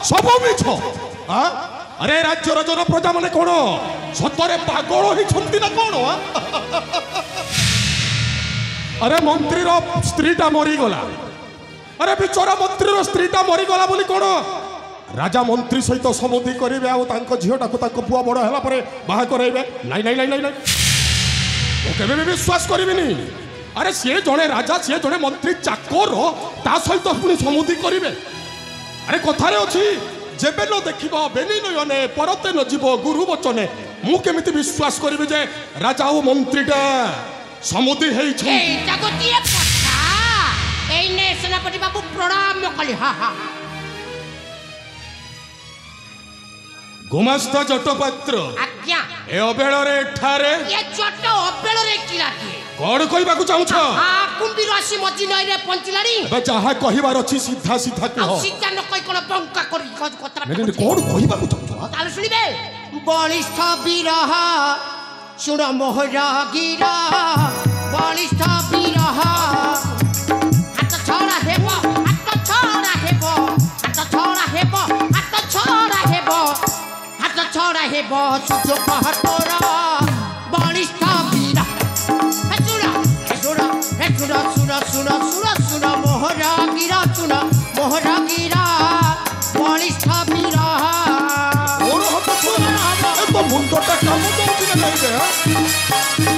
सब मिछ अरे राज्यर जन प्रजा माने कौन सतरे पागल होती ना कौन अरे मंत्री स्त्रीटा मरीगला अरे बिचरा मंत्री स्त्रीटा मरीगला बोली कौन राजा मंत्री सहित समुदी करेंगे आउ झीटा को पुआ बड़ है बाहा कराइबे नाई नाई नाई नाई नाई केबे भी विश्वास करिबिनी अरे सी जड़े राजा सी जड़े मंत्री चाकर ता सहित पुणी समुदी करेंगे अरे कथारे अच्छी जेबे न देखिब बेनी नयने परते न जीव गुरु वचने मु केमिति विश्वास करिबे जे राजा और मंत्रीटा समुदी हेइ छ एटा गोटिए कथा एने सेनापति बाबू प्रणाम कली हा हा गुमास्ता जटपात्र आज्ञा ए अबेଳରେ ठारे ये जट अबेଳରେ किलाके कोन कहबाकू चाहूछ हां कुंबीर आसी मजी नइरे पंचिलारी बे जहा कहिबार अछि सीधा सीधा कह सीधा न कहि कोन बंका करी कथा कोन कहबाकू चाहूछ ताले सुनिबे बलिष्ठ बिरह सुण मोहरा गिरा बलिष्ठ बिरह हाथ छोड़ा हेबो हाथ छोड़ा हेबो हाथ छोड़ा हेबो हाथ छोड़ा हेबो हाथ छोड़ा हेबो सुजो पहतोरा बलिष्ठ बिरह सुना मोहरा गिरा सुना मोहरा गिरा बलिष्ठ बिरह और हम तो मुंडटा काम दउछि ना कहिबे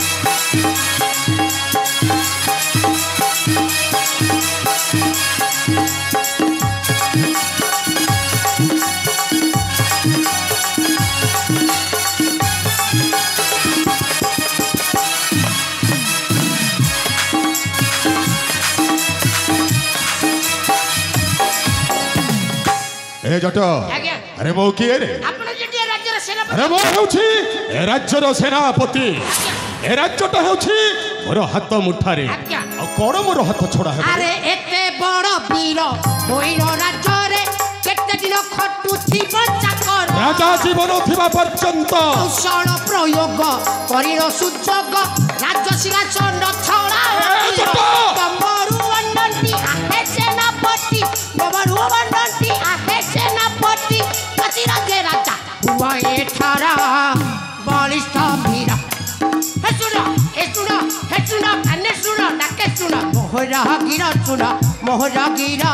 ए जट अरे मो किए रे आपण जेटी राज्यर सेनापति अरे मो हेउछि ए राज्यर सेनापति ए राज्यटा हेउछि मोर हाथ मुठारे आ कोन मोर हाथ छोड़ा है अरे एते बड़ वीर होइरो राज्य रे केते दिन खटु थिबो चाकर राजा जीवन थिबा पर्यंत कौशल प्रयोग करिरो सुजोग राज्य सिंहासन छड़ा कमरु वंदंती आहे सेनापति कमरु वंदंती आहे सेनापति कति राज्य राजा हुआ एठारा बलिष्ठ वीर हे सुनो कन्ने सुनो नाके सुनो मोहरा गिरा सुनो मोहरा गिरा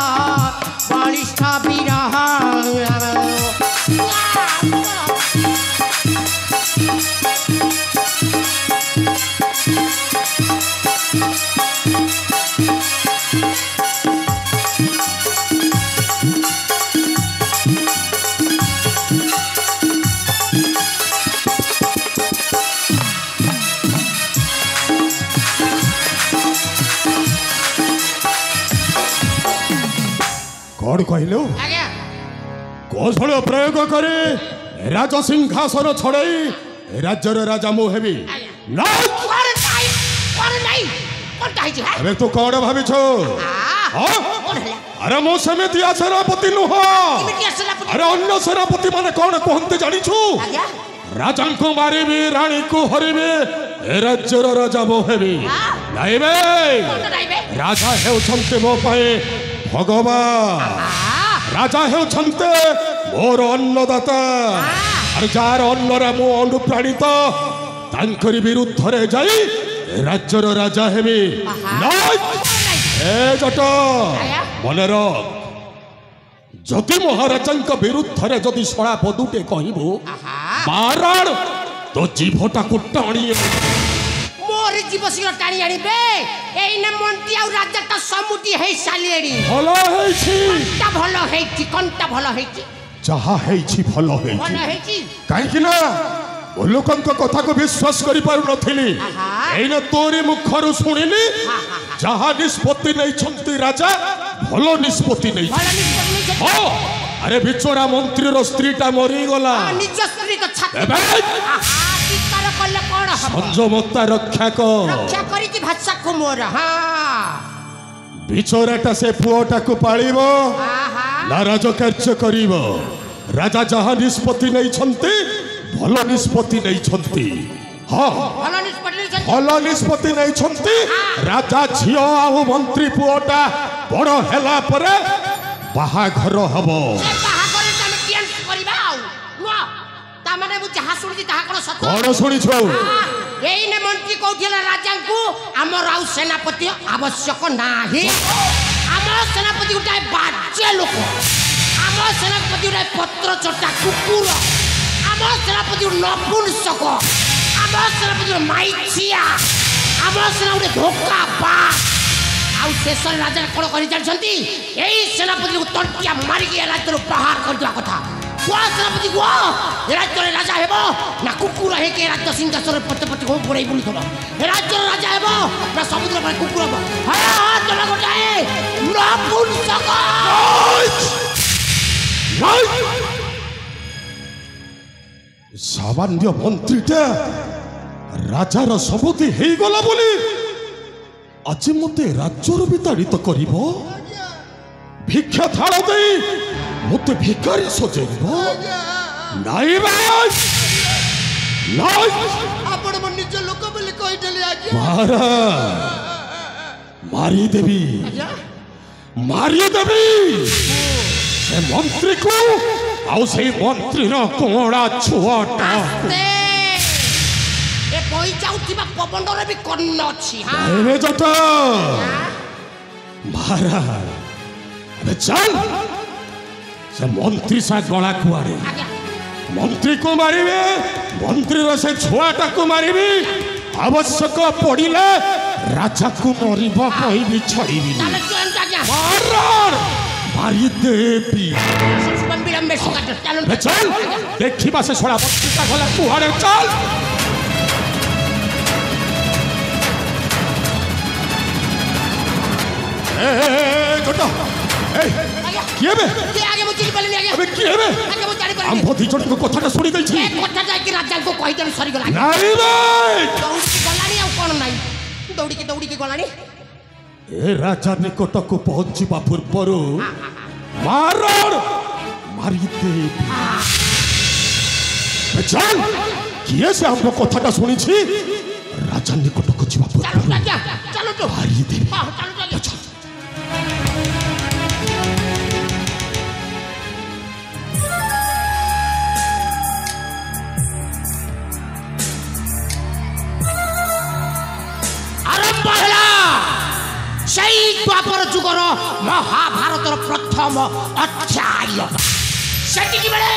बलिष्ठ वीर कौन कहलो कौशल प्रयोग करे राज सिंहासन छड़ाई राज्यर राजा मु हेबी अबे तू कौन भाभी छो अरे मो समिति सेनापति नुह अरे अन्य सेनापति माने कौन कहते जानी छु राजा को मारिबी रानी को हरिबी राज्यर राजा मु हेबी नाइबे राजा हेउछन्ते मो पाए भगवान राजा हेउछन्ते मोर अन्नदाता अरे जार अन्नरा मो अनुप्राणित तांकरी विरुद्ध रे जाई राज्यर राजा हेबी ए जट मनर जदि महाराजा विरुद्ध रे जदि सड़ा पदुटे कहबो मारण तो जीभटा को टाणी मोर जीव सिंह टाणी आनिबे एइने मंत्री आ राजा त समुदी हे सालेड़ी भलो हेछि कंटा भलो हेछि कंटा भलो हेछि जहा हेछि भलो हेछि काहे कि ना ओ लोकन को कथा को विश्वास करि पारु नथिली एइने तोरी मुखरु सुनिली जहा निष्पत्ति नै छंती राजा भलो निष्पत्ति नै हो अरे बिचोरा मंत्री रो स्त्रीटा मरी गला निज स्त्री को छाती चित्कार कले कोन हबो संजमता रक्षा करी कि भाषा को मोर हां बिचोराटा से पुओटा को पाळिबो ना राज कार्य करिबो राजा जहा निष्पत्ति नै छंती भलो निष्पत्ति नै छंती हां भलो निष्पत्ति नै छंती राजा झियो आ मंत्री पुओटा बड़ हेला परे ବାହାଘର ହବ। ସେ ବାହାଘରରେ ଆମେ ଡ୍ୟାନ୍ସ କରିବା ଆଉ ନୁହଁ ତା ମାନେ ମୁଁ ଯାହା ଶୁଣିଛି ତାହା କଣ ସତ? କଣ ଶୁଣିଛୁ ଆଉ? ଏଇନେ ମନ୍ତ୍ରୀ କହୁଥିଲା ରାଜାଙ୍କୁ ଆମର ଆଉ ସେନାପତି ଆବଶ୍ୟକ ନାହିଁ। ଆମ ସେନାପତି ଗୋଟାଏ ବାଜ୍ୟ ଲୋକ, ଆମ ସେନାପତି ଗୋଟାଏ ପତ୍ର ଚଟା କୁକୁର, ଆମ ସେନାପତି ଗୋଟେ ନପୁଂସକ, ଆମ ସେନାପତି ଗୋଟେ ମାଇଚିଆ, ଆମ ସେନା ଗୋଟେ ଧୋକା ବା। ଆଉ ଶେଷରେ ରାଜା କଣ କରି ଜାଣିଛନ୍ତି? ଏଇ ସେନାପତିକୁ ତଣ୍ଟିଆ ମାରିକି ଏ ରାଜ୍ୟରୁ ବାହାର କରିଦେବା କଥା। କୁହ ସେନାପତି କୁହ, ଏ ରାଜ୍ୟରେ ରାଜା ହେବ ନା କୁକୁର ହେଇକି ଏ ରାଜ୍ୟ ସିଂହାସନରେ ପଟେ ପଟେ ଗୋଡ଼େଇ ବୁଲୁଥିବ? ଏ ରାଜ୍ୟର ରାଜା ହେବ ନା ସମୁଦ୍ର ପରେ କୁକୁର ହେବ? ତମେ ଗୋଟାଏ ନପୁଂସକ। ସାମାନ୍ୟ ମନ୍ତ୍ରୀଟା ରାଜାର ସମୁଦି ହେଇଗଲା ବୋଲି ଆଜି ମତେ ରାଜ୍ୟରୁ ବିତାଡ଼ିତ କରିବ? ଭିକ୍ଷା ଥାଳ ଦେଇ ମତେ ଭିକାରୀ ସଜେଇବ? ନାଇଁ ଭାଇ, ନାଇଁ। ଆପଣ ମୋ ନିଜ ଲୋକ ବୋଲି କହିଦେଲି ଆଜ୍ଞା। ମାରିଦେବି, ମାରିଦେବି ସେ ମନ୍ତ୍ରୀକୁ ଆଉ ସେଇ ମନ୍ତ୍ରୀର କଅଁଳା ଛୁଆଟା। ଏ ବହି ଯାଉଥିବା ପବନରେ ବି କର୍ଣ୍ଣ ଅଛି। ଏବେ ଜଟ ମାରା, ଏବେ ଚାଲ ସେ ମନ୍ତ୍ରୀ ସା ଗଳା କୁଆଡ଼େ। ମନ୍ତ୍ରୀକୁ ମାରିବେ, ମନ୍ତ୍ରୀର ସେ ଛୁଆଟାକୁ ମାରିବି, ଆବଶ୍ୟକ ପଡ଼ିଲେ ରାଜାକୁ ମରିବ କହିବି ଛଡ଼ିବିନି। ମାରିଦେବି। ଚାଲ ଦେଖିବା ସେ ଶଳା ମନ୍ତ୍ରୀଟା ଗଲା କୁଆଡ଼େ। ଚାଲ କିଏ ବେ? ଆମ୍ଭ ଦି ଜଣଙ୍କ କଥାଟା ଶୁଣି ଦେଇଛି। କଥା ଯାଇକି ରାଜାଙ୍କୁ କହିଦେଲି ସରିଗଲା। ନାଇଁ ଦୌଡ଼ିକି ଗଲାଣି ଆଉ କଣ ନାହିଁ, ଦୌଡ଼ିକି ଦୌଡ଼ିକି ଗଲାଣି। ଏ ରାଜା ନିକଟକୁ ପହଞ୍ଚିବା ପୂର୍ବରୁ ମାରିଦେବି। ଚାଲ କିଏ ସେ ଆମ୍ଭ କଥାଟା ଶୁଣିଛି? ରାଜା ନିକଟକୁ ଯିବା ପୂର୍ବରୁ ମାରିଦେବି। সেই দ্বাপর যুগর মহাভারতর প্রথম অধ্যায়। সেটিকি বেড়ে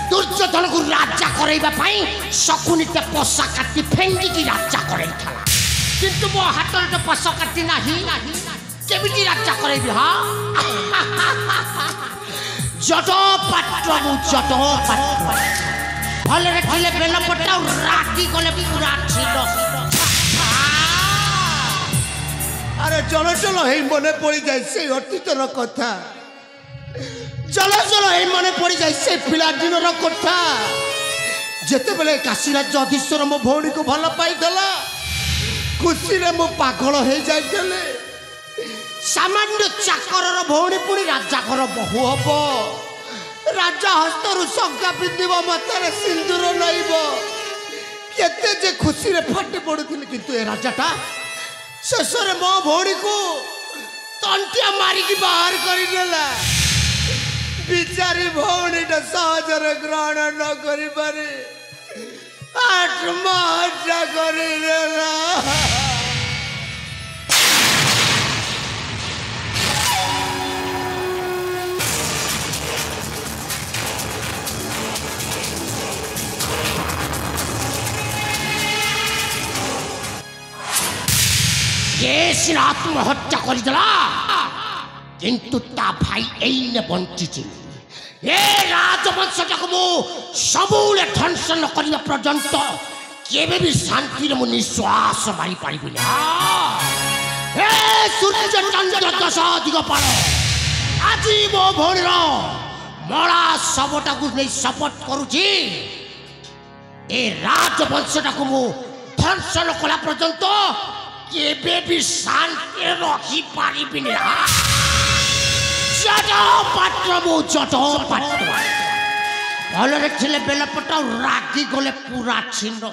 দুর্যোধনକୁ রাজা করাইবা পাই শকুনিতে পশা কাটি ফেঙ্গিকি রাজা করাইଥିଲା। কিন্তু ମୋ ହାତରେ ତ ପଶ କାଟି ନାହିଁ, କେମିତି ରାଜା କରେଇବି? ଜଟ ପାତ୍ର, ମୁଁ ଜଟ ପାତ୍ର। ଭଲରେ ଥିଲେ ବେଲପଟା ଆଉ ରାତି ଗଲେ ପୁରା ছিল। আরে চলো চলো এই মনে পড়ে যায় সেই অতীতর কথা। চলো চলো এই মনে পড়ে যায় সেই পিলাদিনর কথা, যেতেবেলে কাশীরাজ্য অধীশ্বর ମୋ ଭଉଣୀକୁ ଭଲ ପାଇଥିଲା। ଖୁସିରେ ମୁଁ ପାଗଳ ହେଇଯାଇଥିଲି। ସାମାନ୍ୟ ଚାକରର ଭଉଣୀ ପୁଣି ରାଜାଙ୍କର ବୋହୂ ହବ। ରାଜା ହସ୍ତରୁ ଶଙ୍ଖା ପିନ୍ଧିବ, ମଥାରେ ସିନ୍ଦୁର ନାଇବ। କେତେ ଯେ ଖୁସିରେ ଫାଟି ପଡୁଥିଲି, କିନ୍ତୁ ଏ ରାଜାଟା ଶେଷରେ ମୋ ଭଉଣୀକୁ ତଣ୍ଟିଆ ମାରିକି ବାହାର କରିଦେଲା। ବିଚାରୀ ଭଉଣୀଟା ସହଜରେ ଗ୍ରହଣ ନ କରିପାରି ଆତ୍ମହତ୍ୟା କରିଦେଲା। ସିନା ଆତ୍ମହତ୍ୟା କରିଦେଲା, କିନ୍ତୁ ତା ଭାଇ ଏଇନେ ବଞ୍ଚିଛି। ଏ ରାଜବଂଶଟାକୁ ମୁଁ ସବୁବେଳେ ଧ୍ୱଂସ ନ କରିବା ପର୍ଯ୍ୟନ୍ତ କେବେ ବି ଶାନ୍ତିରେ ମୁଁ ନିଶ୍ୱାସ ମାରିପାରିବିନି। ଏ ସୂର୍ଯ୍ୟ ଚନ୍ଦ୍ର ଦଶ ଦିଗପାଳ, ଆଜି ମୋ ଭଉଣୀର ମଳା ଶବଟାକୁ ନେଇ ଶପଥ କରୁଛି, ଏ ରାଜବଂଶଟାକୁ ମୁଁ ଧ୍ୱଂସ ନ କଲା ପର୍ଯ୍ୟନ୍ତ କେବେ ବି ଶାନ୍ତିରେ ରହିପାରିବିନି। ଜଟ ପାତ୍ର, ମୁଁ ଜଟ ପାତ୍ର। ଭଲରେ ଥିଲେ ବେଲପଟ, ରାଗି ଗଲେ ପୁରା ଛିନ୍ନ।